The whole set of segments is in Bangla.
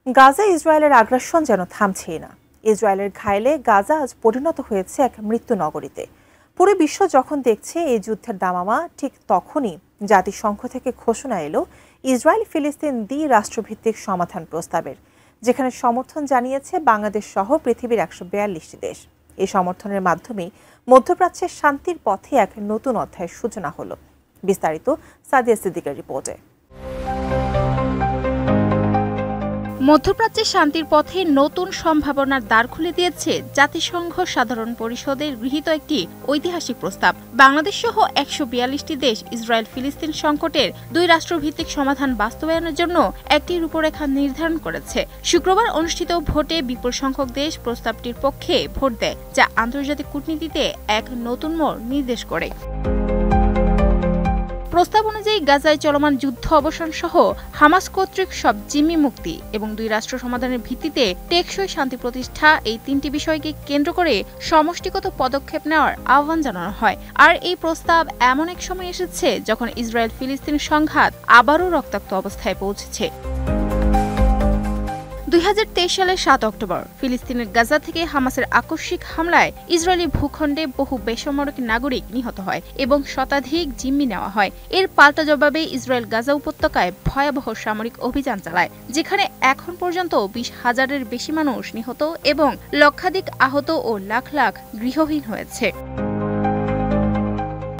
গাজা ইসরায়েলের আগ্রাসন যেন থামছেই না। ইসরায়েলের ঘায়েলে গাজা আজ পরিণত হয়েছে এক মৃত্যু নগরীতে। পুরো বিশ্ব যখন দেখছে এই যুদ্ধের দামামা, ঠিক তখনই জাতিসংঘ থেকে ঘোষণা এলো ইসরায়েল ফিলিস্তিন দ্বি-রাষ্ট্রভিত্তিক সমাধান প্রস্তাবের, যেখানে সমর্থন জানিয়েছে বাংলাদেশ সহ পৃথিবীর 142টি দেশ। এই সমর্থনের মাধ্যমে মধ্যপ্রাচ্যের শান্তির পথে এক নতুন অধ্যায়ের সূচনা হলো। বিস্তারিত সাদিয়া সিদ্দিকার রিপোর্টে। মধ্যপ্রাচ্যের শান্তির পথে নতুন সম্ভাবনার দ্বার খুলে দিয়েছে জাতিসংঘ সাধারণ পরিষদের গৃহীত একটি ঐতিহাসিক প্রস্তাব। বাংলাদেশ সহ 142টি দেশ ইসরায়েল ফিলিস্তিন সংকটের দুই রাষ্ট্রভিত্তিক সমাধান বাস্তবায়নের জন্য একটি রূপরেখা নির্ধারণ করেছে। শুক্রবার অনুষ্ঠিত ভোটে বিপুল সংখ্যক দেশ প্রস্তাবটির পক্ষে ভোট দেয়, যা আন্তর্জাতিক কূটনীতিতে এক নতুন মোড় নির্দেশ করে। প্রস্তাব অনুযায়ী গাজায় চলমান যুদ্ধ অবসান সহ হামাস কর্তৃক সব জিম্মি মুক্তি এবং দুই রাষ্ট্র সমাধানের ভিত্তিতে টেকসই শান্তি প্রতিষ্ঠা, এই তিনটি বিষয়কে কেন্দ্র করে সমষ্টিগত পদক্ষেপ নেওয়ার আহ্বান জানানো হয়। আর এই প্রস্তাব এমন এক সময় এসেছে যখন ইসরায়েল ফিলিস্তিন সংঘাত আবারও রক্তাক্ত অবস্থায় পৌঁছেছে। 2023 সালের 7 অক্টোবর ফিলিস্তিনের গাজা থেকে হামাসের আকস্মিক হামলায় ইসরায়েলি ভূখণ্ডে বহু বেসামরিক নাগরিক নিহত হয় এবং শতাধিক জিম্মি নেওয়া হয়। এর পাল্টা জবাবে ইসরায়েল গাজা উপত্যকায় ভয়াবহ সামরিক অভিযান চালায়, যেখানে এখন পর্যন্ত 20,000-এর বেশি মানুষ নিহত এবং লক্ষাধিক আহত ও লাখ লাখ গৃহহীন হয়েছে।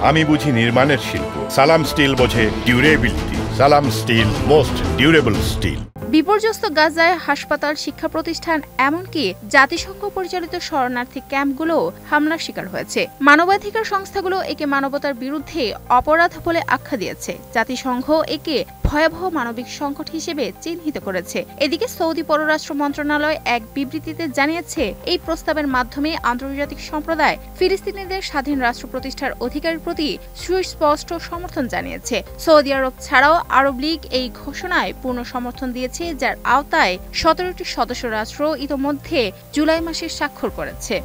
আমি বুঝি নির্মাণের শিল্প, সালাম স্টিল বোঝে ডিউরেবিলিটি। সালাম স্টিল, মোস্ট ডিউরেবল স্টিল। বিপর্যস্ত গাজায় হাসপাতাল, শিক্ষা প্রতিষ্ঠান, এমনকি জাতিসংঘ পরিচালিত শরণার্থী ক্যাম্পগুলো হামলার শিকার হয়েছে। মানবাধিকার সংস্থাগুলো একে মানবতার বিরুদ্ধে অপরাধ বলে আখ্যা দিয়েছে। জাতিসংঘ একে ভয়াবহ মানবিক সংকট হিসেবে চিহ্নিত করেছে। এদিকে সৌদি পররাষ্ট্র মন্ত্রণালয় এক বিবৃতিতে জানিয়েছে, এই প্রস্তাবের মাধ্যমে আন্তর্জাতিক সম্প্রদায় ফিলিস্তিনিদের স্বাধীন রাষ্ট্র প্রতিষ্ঠার অধিকারের প্রতি সুস্পষ্ট সমর্থন জানিয়েছে। সৌদি আরব ছাড়াও আরব লীগ এই ঘোষণায় পূর্ণ সমর্থন দিয়েছে, যার আওতায় 17টি সদস্য রাষ্ট্র ইতোমধ্যে জুলাই মাসে স্বাক্ষর করেছে।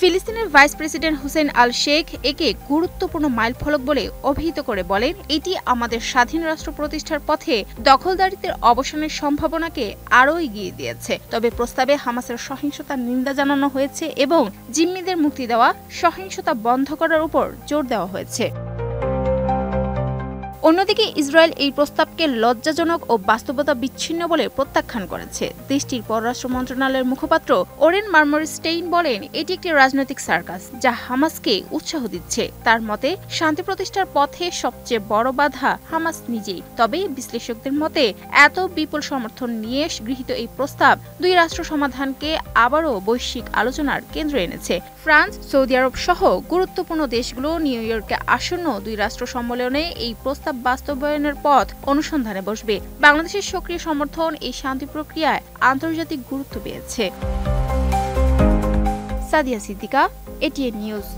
ফিলিস্তিনের ভাইস প্রেসিডেন্ট হুসেইন আল শেখ একে গুরুত্বপূর্ণ মাইলফলক বলে অভিহিত করে বলেন, এটি আমাদের স্বাধীন রাষ্ট্র প্রতিষ্ঠার পথে দখলদারিত্বের অবসানের সম্ভাবনাকে আরও এগিয়ে দিয়েছে। তবে প্রস্তাবে হামাসের সহিংসতার নিন্দা জানানো হয়েছে এবং জিম্মিদের মুক্তি দেওয়া, সহিংসতা বন্ধ করার উপর জোর দেওয়া হয়েছে। অন্যদিকে ইসরায়েল এই প্রস্তাবকে লজ্জাজনক ও বাস্তবতা বিচ্ছিন্ন বলে প্রত্যাখ্যান করেছে। দেশটির পররাষ্ট্র মন্ত্রণালয়ের মুখপাত্র ওরেন মার্মরস্টেইন বলেন, এটি একটি রাজনৈতিক সার্কাস যা হামাসকে উৎসাহ দিচ্ছে। তার মতে, শান্তি প্রতিষ্ঠার পথে সবচেয়ে বড় বাধা হামাস নিজেই। তবে বিশ্লেষকদের মতে, এত বিপুল সমর্থন নিয়ে গৃহীত এই প্রস্তাব দুই রাষ্ট্র সমাধানকে আবারও বৈশ্বিক আলোচনার কেন্দ্রে এনেছে। ফ্রান্স, সৌদি আরব সহ গুরুত্বপূর্ণ দেশগুলো নিউ ইয়র্কে আসন্ন দুই রাষ্ট্র সম্মেলনে এই প্রস্তাব বাস্তবায়নের পথ অনুসন্ধানে বসবে। বাংলাদেশের সক্রিয় সমর্থন এই শান্তি প্রক্রিয়ায় আন্তর্জাতিক গুরুত্ব পেয়েছে। Sadia Siddika, ATN news.